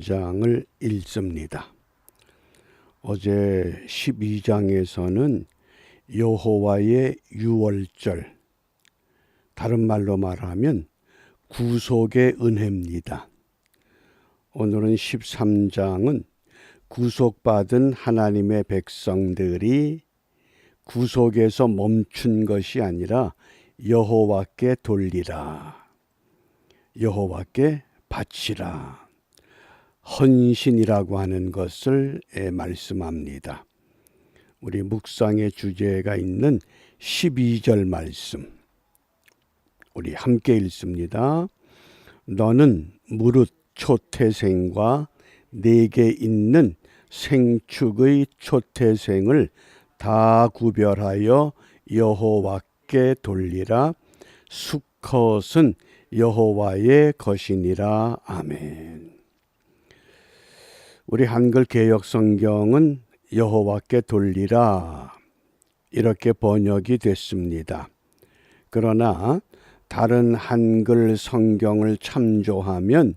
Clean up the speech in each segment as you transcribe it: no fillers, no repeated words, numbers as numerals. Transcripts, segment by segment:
장을 읽습니다. 어제 12장에서는 여호와의 유월절, 다른 말로 말하면 구속의 은혜입니다. 오늘은 13장은 구속받은 하나님의 백성들이 구속에서 멈춘 것이 아니라 여호와께 돌리라, 여호와께 바치라, 헌신이라고 하는 것을 말씀합니다. 우리 묵상의 주제가 있는 12절 말씀, 우리 함께 읽습니다. 너는 무릇 초태생과 내게 있는 생축의 초태생을 다 구별하여 여호와께 돌리라. 수컷은 여호와의 것이니라. 아멘. 우리 한글 개역 성경은 여호와께 돌리라 이렇게 번역이 됐습니다. 그러나 다른 한글 성경을 참조하면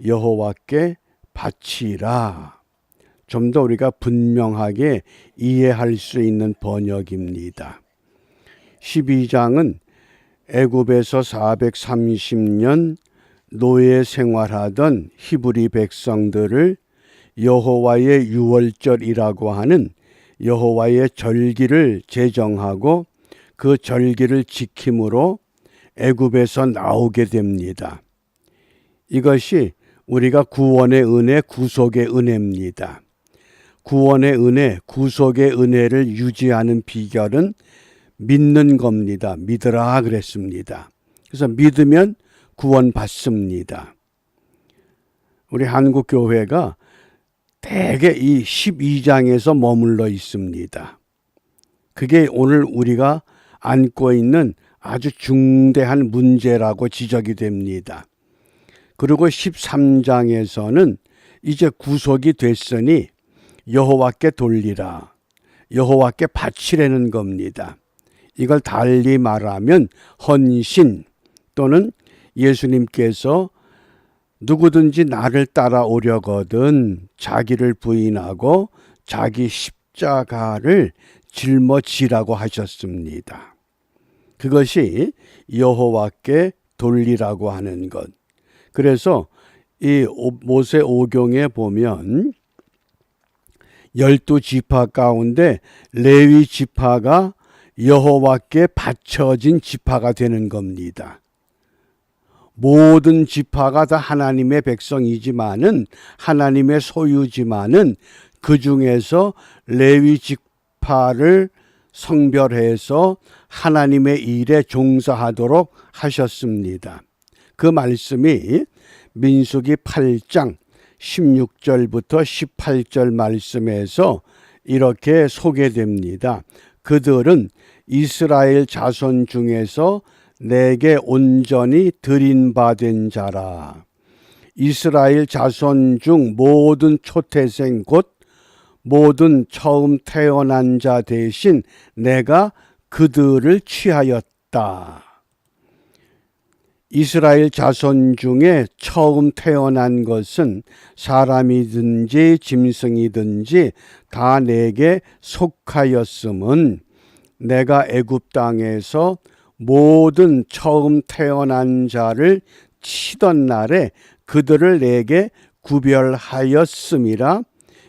여호와께 바치라, 좀 더 우리가 분명하게 이해할 수 있는 번역입니다. 12장은 애굽에서 430년 노예 생활하던 히브리 백성들을 여호와의 유월절이라고 하는 여호와의 절기를 제정하고 그 절기를 지킴으로 애굽에서 나오게 됩니다. 이것이 우리가 구원의 은혜, 구속의 은혜입니다. 구원의 은혜, 구속의 은혜를 유지하는 비결은 믿는 겁니다. 믿으라 그랬습니다. 그래서 믿으면 구원받습니다. 우리 한국교회가 대개 이 12장에서 머물러 있습니다. 그게 오늘 우리가 안고 있는 아주 중대한 문제라고 지적이 됩니다. 그리고 13장에서는 이제 구속이 됐으니 여호와께 돌리라, 여호와께 바치라는 겁니다. 이걸 달리 말하면 헌신, 또는 예수님께서 누구든지 나를 따라오려거든 자기를 부인하고 자기 십자가를 짊어지라고 하셨습니다. 그것이 여호와께 돌리라고 하는 것. 그래서 이 모세 오경에 보면 12지파 가운데 레위 지파가 여호와께 바쳐진 지파가 되는 겁니다. 모든 지파가 다 하나님의 백성이지만은, 하나님의 소유지만은, 그 중에서 레위 지파를 성별해서 하나님의 일에 종사하도록 하셨습니다. 그 말씀이 민수기 8장 16절부터 18절 말씀에서 이렇게 소개됩니다. 그들은 이스라엘 자손 중에서 내게 온전히 드린받은 자라. 이스라엘 자손 중 모든 초태생 곧 모든 처음 태어난 자 대신 내가 그들을 취하였다. 이스라엘 자손 중에 처음 태어난 것은 사람이든지 짐승이든지 다 내게 속하였음은 내가 애굽 땅에서 모든 처음 태어난 자를 치던 날에 그들을 내게 구별하였음이라.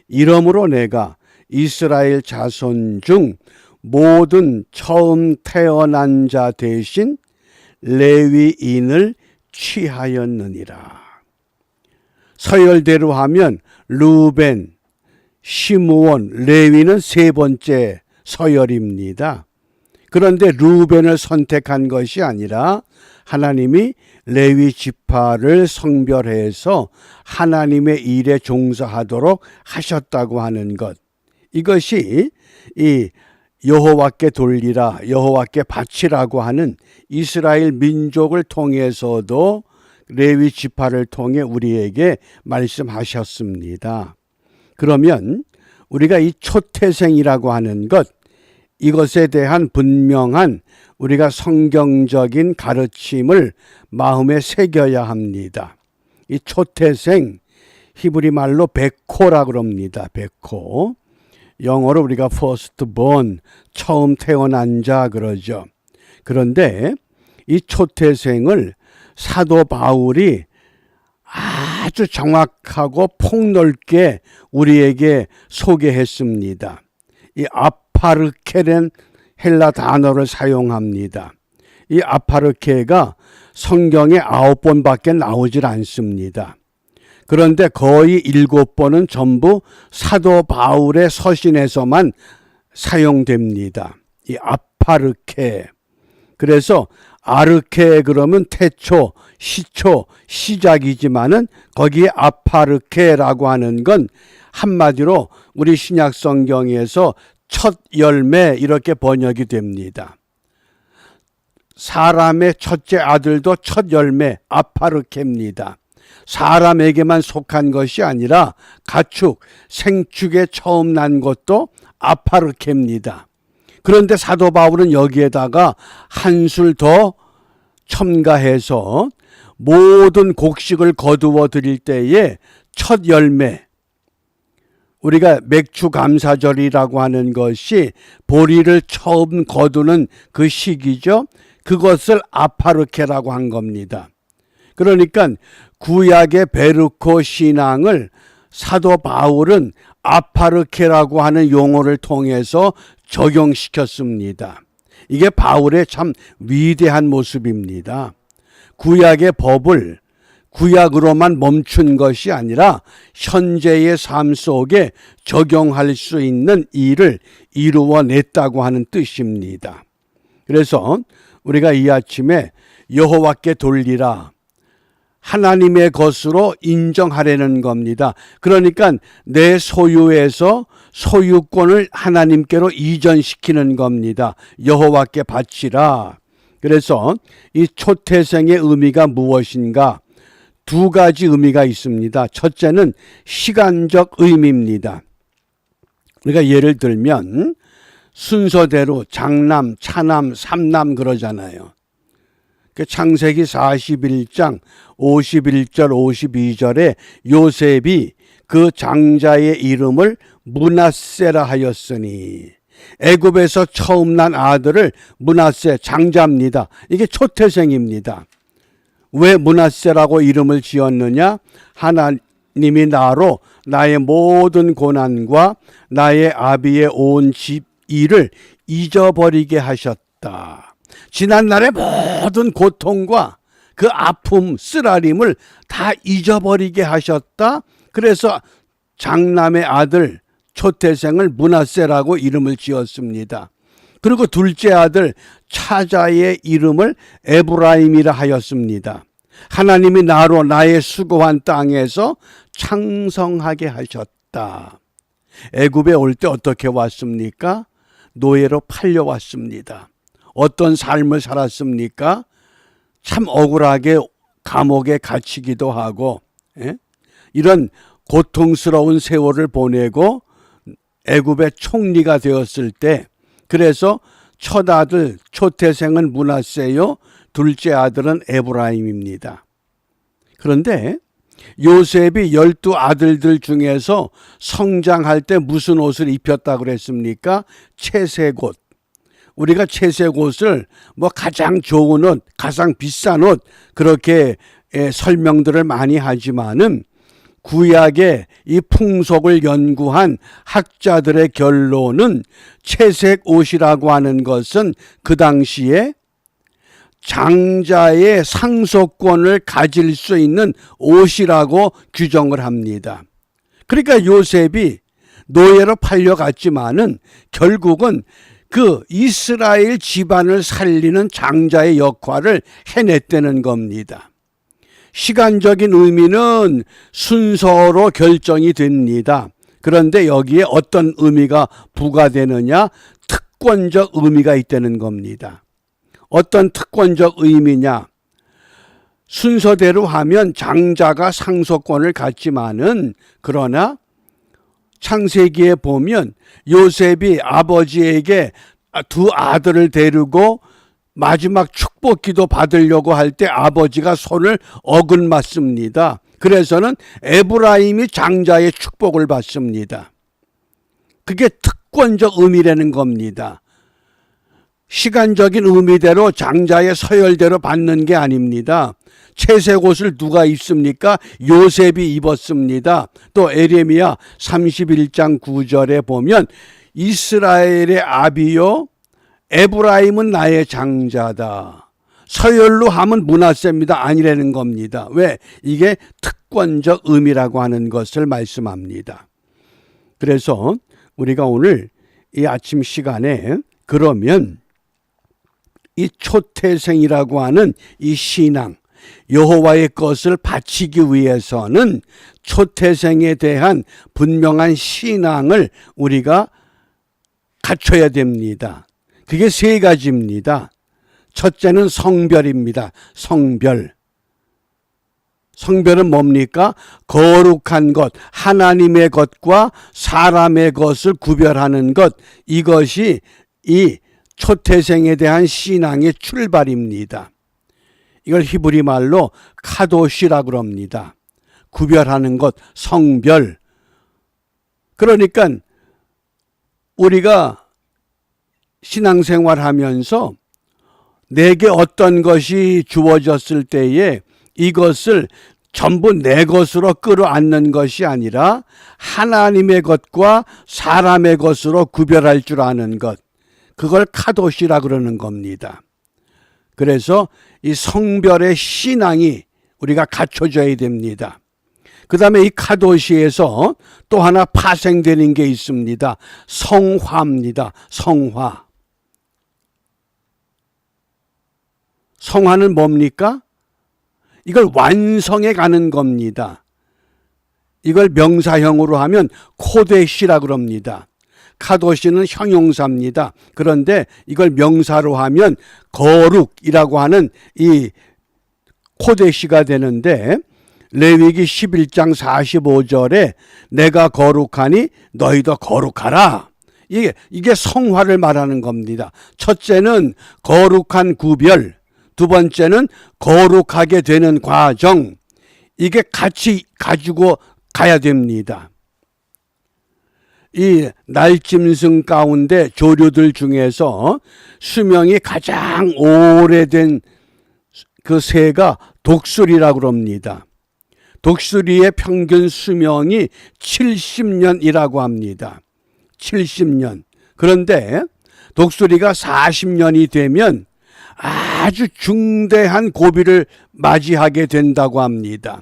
이러므로 내가 이스라엘 자손 중 모든 처음 태어난 자 대신 레위인을 취하였느니라. 서열대로 하면 르우벤, 시므온, 레위는 세 번째 서열입니다. 그런데 르우벤을 선택한 것이 아니라 하나님이 레위 지파를 성별해서 하나님의 일에 종사하도록 하셨다고 하는 것, 이것이 이 여호와께 돌리라, 여호와께 바치라고 하는 이스라엘 민족을 통해서도 레위 지파를 통해 우리에게 말씀하셨습니다. 그러면 우리가 이 초태생이라고 하는 것, 이것에 대한 분명한 우리가 성경적인 가르침을 마음에 새겨야 합니다. 이 초태생, 히브리 말로 베코라 그럽니다. 베코. 영어로 우리가 first born, 처음 태어난 자 그러죠. 그런데 이 초태생을 사도 바울이 아주 정확하고 폭넓게 우리에게 소개했습니다. 이 아파르케는 헬라 단어를 사용합니다. 이 아파르케가 성경에 9번밖에 나오질 않습니다. 그런데 거의 7번은 전부 사도 바울의 서신에서만 사용됩니다. 이 아파르케. 그래서 아르케 그러면 태초, 시초, 시작이지만은 거기에 아파르케라고 하는 건 한마디로 우리 신약 성경에서 첫 열매 이렇게 번역이 됩니다. 사람의 첫째 아들도 첫 열매 아파르케입니다. 사람에게만 속한 것이 아니라 가축, 생축에 처음 난 것도 아파르케입니다. 그런데 사도 바울은 여기에다가 한술 더 첨가해서 모든 곡식을 거두어 드릴 때에 첫 열매, 우리가 맥주 감사절이라고 하는 것이 보리를 처음 거두는 그 시기죠. 그것을 아파르케라고 한 겁니다. 그러니까 구약의 베르코 신앙을 사도 바울은 아파르케라고 하는 용어를 통해서 적용시켰습니다. 이게 바울의 참 위대한 모습입니다. 구약의 법을 구약으로만 멈춘 것이 아니라 현재의 삶 속에 적용할 수 있는 일을 이루어냈다고 하는 뜻입니다. 그래서 우리가 이 아침에 여호와께 돌리라, 하나님의 것으로 인정하려는 겁니다. 그러니까 내 소유에서 소유권을 하나님께로 이전시키는 겁니다. 여호와께 바치라. 그래서 이 초태생의 의미가 무엇인가? 두 가지 의미가 있습니다. 첫째는 시간적 의미입니다. 우리가 예를 들면 순서대로 장남, 차남, 삼남 그러잖아요. 창세기 41장 51절 52절에 요셉이 그 장자의 이름을 므낫세라 하였으니, 애굽에서 처음 난 아들을 므낫세, 장자입니다. 이게 초태생입니다. 왜 므낫세라고 이름을 지었느냐? 하나님이 나로 나의 모든 고난과 나의 아비의 온 집 일을 잊어버리게 하셨다. 지난날의 모든 고통과 그 아픔, 쓰라림을 다 잊어버리게 하셨다. 그래서 장남의 아들 초태생을 므낫세라고 이름을 지었습니다. 그리고 둘째 아들 차자의 이름을 에브라임이라 하였습니다. 하나님이 나로 나의 수고한 땅에서 창성하게 하셨다. 애굽에 올 때 어떻게 왔습니까? 노예로 팔려왔습니다. 어떤 삶을 살았습니까? 참 억울하게 감옥에 갇히기도 하고, 이런 고통스러운 세월을 보내고 애굽의 총리가 되었을 때, 그래서 첫 아들 초태생은 므낫세요, 둘째 아들은 에브라임입니다. 그런데 요셉이 12 아들들 중에서 성장할 때 무슨 옷을 입혔다고 그랬습니까? 채색 옷. 우리가 채색 옷을 가장 좋은 옷, 가장 비싼 옷, 그렇게 설명들을 많이 하지만은 구약의 이 풍속을 연구한 학자들의 결론은 채색 옷이라고 하는 것은 그 당시에 장자의 상속권을 가질 수 있는 옷이라고 규정을 합니다. 그러니까 요셉이 노예로 팔려갔지만은 결국은 그 이스라엘 집안을 살리는 장자의 역할을 해냈다는 겁니다. 시간적인 의미는 순서로 결정이 됩니다. 그런데 여기에 어떤 의미가 부과되느냐? 특권적 의미가 있다는 겁니다. 어떤 특권적 의미냐? 순서대로 하면 장자가 상속권을 갖지만은, 그러나 창세기에 보면 요셉이 아버지에게 두 아들을 데리고 마지막 축복기도 받으려고 할 때 아버지가 손을 어긋맞습니다. 그래서는 에브라임이 장자의 축복을 받습니다. 그게 특권적 의미라는 겁니다. 시간적인 의미대로 장자의 서열대로 받는 게 아닙니다. 채색 옷을 누가 입습니까? 요셉이 입었습니다. 또 에레미야 31장 9절에 보면 이스라엘의 아비요 에브라임은 나의 장자다. 서열로 하면 므낫세입니다. 아니라는 겁니다. 왜? 이게 특권적 의미라고 하는 것을 말씀합니다. 그래서 우리가 오늘 이 아침 시간에 그러면 이 초태생이라고 하는 이 신앙, 여호와의 것을 바치기 위해서는 초태생에 대한 분명한 신앙을 우리가 갖춰야 됩니다. 그게 세 가지입니다. 첫째는 성별입니다. 성별. 성별은 뭡니까? 거룩한 것, 하나님의 것과 사람의 것을 구별하는 것, 이것이 이 초태생에 대한 신앙의 출발입니다. 이걸 히브리 말로 카도시라고 합니다. 구별하는 것, 성별. 그러니까 우리가 신앙생활하면서 내게 어떤 것이 주어졌을 때에 이것을 전부 내 것으로 끌어안는 것이 아니라 하나님의 것과 사람의 것으로 구별할 줄 아는 것, 그걸 카도시라 그러는 겁니다. 그래서 이 성별의 신앙이 우리가 갖춰져야 됩니다. 그 다음에 이 카도시에서 또 하나 파생되는 게 있습니다. 성화입니다. 성화. 성화는 뭡니까? 이걸 완성해 가는 겁니다. 이걸 명사형으로 하면 코데시라고 합니다. 카도시는 형용사입니다. 그런데 이걸 명사로 하면 거룩이라고 하는 이 코데시가 되는데 레위기 11장 45절에 내가 거룩하니 너희도 거룩하라. 이게 성화를 말하는 겁니다. 첫째는 거룩한 구별, 두 번째는 거룩하게 되는 과정, 이게 같이 가지고 가야 됩니다. 이 날짐승 가운데 조류들 중에서 수명이 가장 오래된 그 새가 독수리라고 합니다. 독수리의 평균 수명이 70년이라고 합니다. 70년. 그런데 독수리가 40년이 되면 아주 중대한 고비를 맞이하게 된다고 합니다.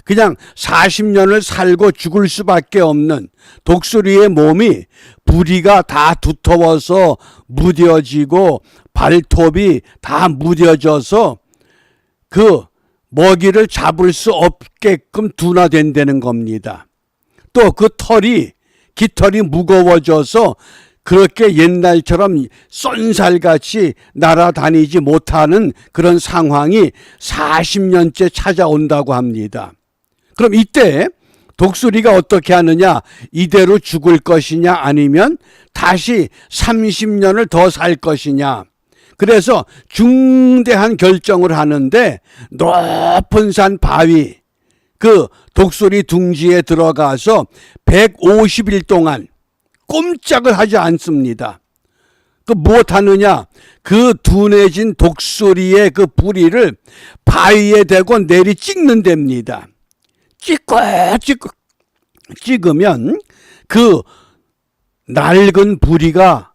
그냥 40년을 살고 죽을 수밖에 없는 독수리의 몸이 부리가 다 두터워서 무뎌지고 발톱이 다 무뎌져서 그 먹이를 잡을 수 없게끔 둔화된다는 겁니다. 또 그 털이 깃털이 무거워져서 그렇게 옛날처럼 쏜살같이 날아다니지 못하는 그런 상황이 40년째 찾아온다고 합니다. 그럼 이때 독수리가 어떻게 하느냐? 이대로 죽을 것이냐 아니면 다시 30년을 더 살 것이냐? 그래서 중대한 결정을 하는데 높은 산 바위, 그 독수리 둥지에 들어가서 150일 동안 꼼짝을 하지 않습니다. 그 무엇 하느냐? 그 둔해진 독수리의 그 부리를 바위에 대고 내리 찍는 됩니다. 찍으면 그 낡은 부리가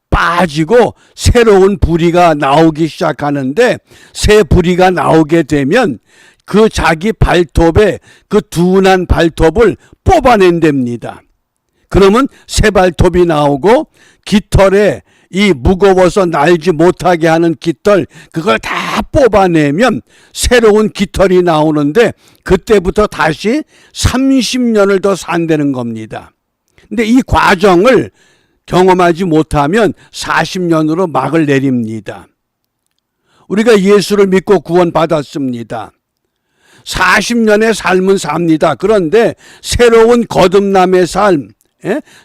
빠지고 새로운 부리가 나오기 시작하는데 새 부리가 나오게 되면 그 자기 발톱에 그 둔한 발톱을 뽑아낸답니다. 그러면 새 발톱이 나오고 깃털에 이 무거워서 날지 못하게 하는 깃털 그걸 다 뽑아내면 새로운 깃털이 나오는데 그때부터 다시 30년을 더 산다는 겁니다. 근데 이 과정을 경험하지 못하면 40년으로 막을 내립니다. 우리가 예수를 믿고 구원받았습니다. 40년의 삶은 삽니다. 그런데 새로운 거듭남의 삶,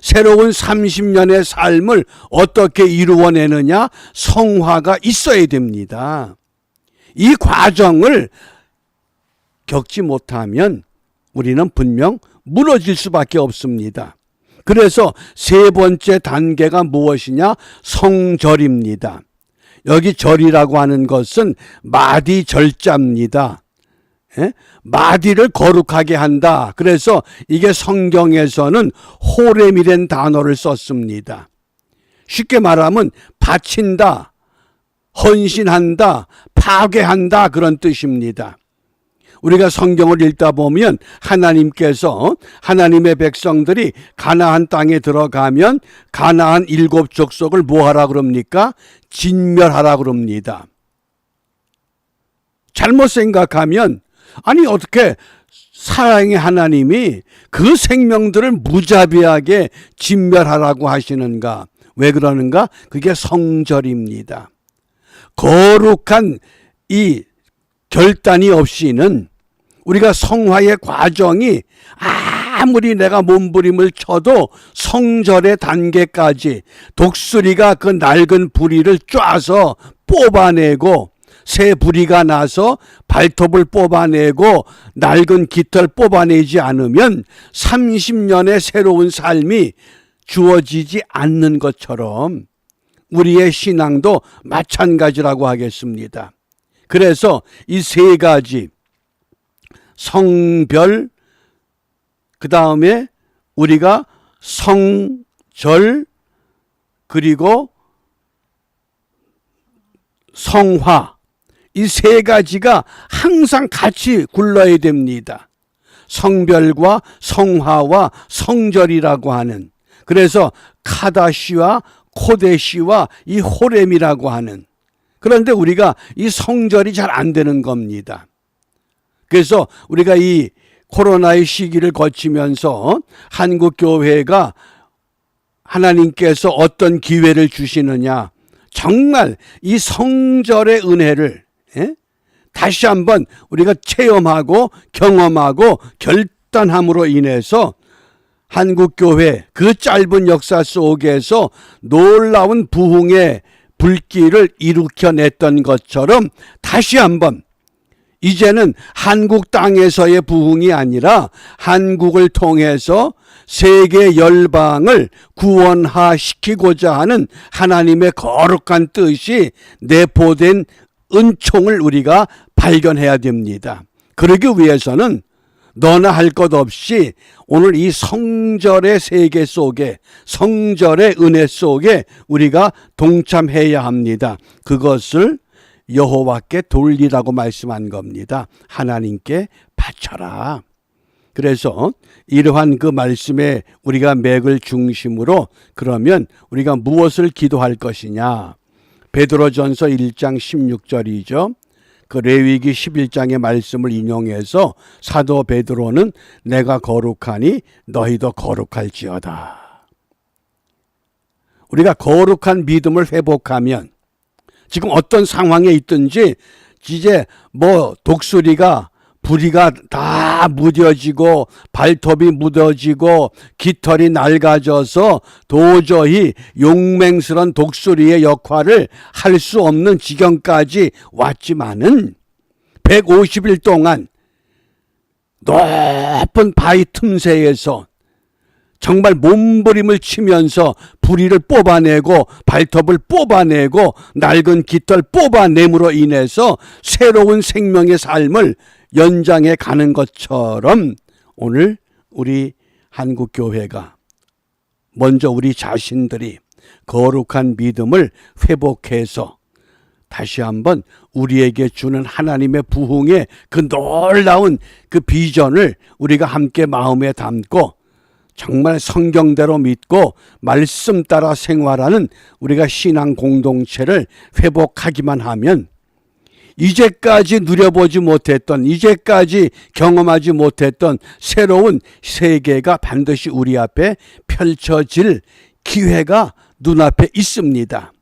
새로운 30년의 삶을 어떻게 이루어내느냐? 성화가 있어야 됩니다. 이 과정을 겪지 못하면 우리는 분명 무너질 수밖에 없습니다. 그래서 세 번째 단계가 무엇이냐? 성절입니다. 여기 절이라고 하는 것은 마디 절자입니다. 예? 마디를 거룩하게 한다. 그래서 이게 성경에서는 호렘이라는 단어를 썼습니다. 쉽게 말하면 바친다, 헌신한다, 파괴한다 그런 뜻입니다. 우리가 성경을 읽다 보면 하나님께서 하나님의 백성들이 가나안 땅에 들어가면 가나안 7족속을 뭐하라 그럽니까? 진멸하라 그럽니다. 잘못 생각하면 아니 어떻게 사랑의 하나님이 그 생명들을 무자비하게 진멸하라고 하시는가? 왜 그러는가? 그게 성절입니다. 거룩한 이 결단이 없이는 우리가 성화의 과정이 아무리 내가 몸부림을 쳐도 성절의 단계까지 독수리가 그 낡은 부리를 쪼아서 뽑아내고 새 부리가 나서 발톱을 뽑아내고 낡은 깃털 뽑아내지 않으면 30년의 새로운 삶이 주어지지 않는 것처럼 우리의 신앙도 마찬가지라고 하겠습니다. 그래서 이 세 가지 성별, 그 다음에 우리가 성절, 그리고 성화, 이 세 가지가 항상 같이 굴러야 됩니다. 성별과 성화와 성절이라고 하는, 그래서 카다시와 코데시와 이 호렘이라고 하는, 그런데 우리가 이 성절이 잘 안 되는 겁니다. 그래서 우리가 이 코로나의 시기를 거치면서 한국교회가 하나님께서 어떤 기회를 주시느냐, 정말 이 성절의 은혜를 다시 한번 우리가 체험하고 경험하고 결단함으로 인해서 한국교회 그 짧은 역사 속에서 놀라운 부흥의 불길을 일으켜냈던 것처럼 다시 한번 이제는 한국 땅에서의 부흥이 아니라 한국을 통해서 세계 열방을 구원화시키고자 하는 하나님의 거룩한 뜻이 내포된 은총을 우리가 발견해야 됩니다. 그러기 위해서는 너나 할 것 없이 오늘 이 성절의 세계 속에, 성절의 은혜 속에 우리가 동참해야 합니다. 그것을 여호와께 돌리라고 말씀한 겁니다. 하나님께 바쳐라. 그래서 이러한 그 말씀에 우리가 맥을 중심으로 그러면 우리가 무엇을 기도할 것이냐? 베드로전서 1장 16절이죠. 그 레위기 11장의 말씀을 인용해서 사도 베드로는 내가 거룩하니 너희도 거룩할지어다. 우리가 거룩한 믿음을 회복하면 지금 어떤 상황에 있든지 이제 뭐 독수리가 부리가 다 무뎌지고 발톱이 묻어지고 깃털이 낡아져서 도저히 용맹스런 독수리의 역할을 할 수 없는 지경까지 왔지만은 150일 동안 높은 바위 틈새에서 정말 몸부림을 치면서 부리를 뽑아내고 발톱을 뽑아내고 낡은 깃털 뽑아냄으로 인해서 새로운 생명의 삶을 연장해 가는 것처럼 오늘 우리 한국교회가 먼저 우리 자신들이 거룩한 믿음을 회복해서 다시 한번 우리에게 주는 하나님의 부흥의 그 놀라운 그 비전을 우리가 함께 마음에 담고 정말 성경대로 믿고 말씀 따라 생활하는 우리가 신앙 공동체를 회복하기만 하면 이제까지 누려보지 못했던, 이제까지 경험하지 못했던 새로운 세계가 반드시 우리 앞에 펼쳐질 기회가 눈앞에 있습니다.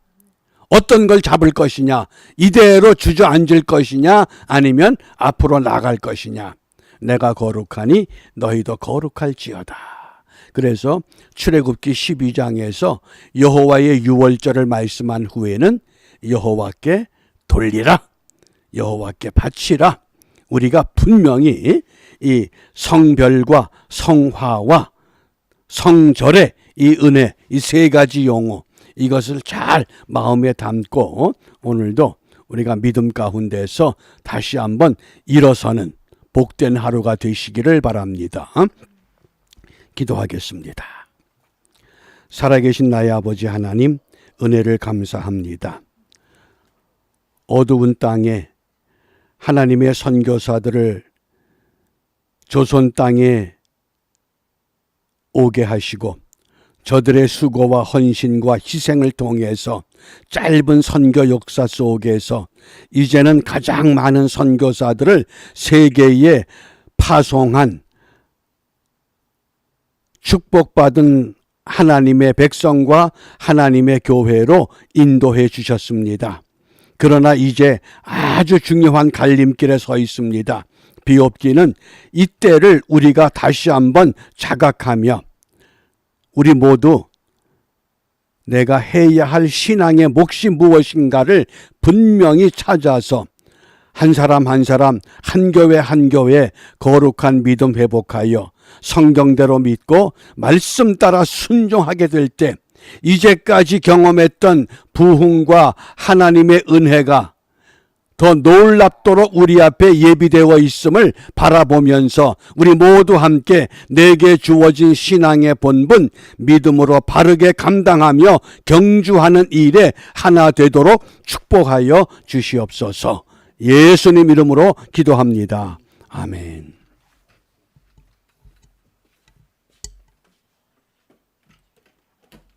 어떤 걸 잡을 것이냐, 이대로 주저앉을 것이냐, 아니면 앞으로 나갈 것이냐. 내가 거룩하니 너희도 거룩할지어다. 그래서 출애굽기 12장에서 여호와의 유월절을 말씀한 후에는 여호와께 돌리라, 여호와께 바치라, 우리가 분명히 이 성별과 성화와 성절의 이 은혜, 이 세 가지 용어, 이것을 잘 마음에 담고 오늘도 우리가 믿음 가운데서 다시 한번 일어서는 복된 하루가 되시기를 바랍니다. 기도하겠습니다. 살아계신 나의 아버지 하나님, 은혜를 감사합니다. 어두운 땅에 하나님의 선교사들을 조선 땅에 오게 하시고 저들의 수고와 헌신과 희생을 통해서 짧은 선교 역사 속에서 이제는 가장 많은 선교사들을 세계에 파송한 축복받은 하나님의 백성과 하나님의 교회로 인도해 주셨습니다. 그러나 이제 아주 중요한 갈림길에 서 있습니다. 비옵기는 이때를 우리가 다시 한번 자각하며 우리 모두 내가 해야 할 신앙의 몫이 무엇인가를 분명히 찾아서 한 사람 한 사람, 한 교회 한 교회 거룩한 믿음 회복하여 성경대로 믿고 말씀 따라 순종하게 될 때 이제까지 경험했던 부흥과 하나님의 은혜가 더 놀랍도록 우리 앞에 예비되어 있음을 바라보면서 우리 모두 함께 내게 주어진 신앙의 본분 믿음으로 바르게 감당하며 경주하는 일에 하나 되도록 축복하여 주시옵소서. 예수님 이름으로 기도합니다. 아멘.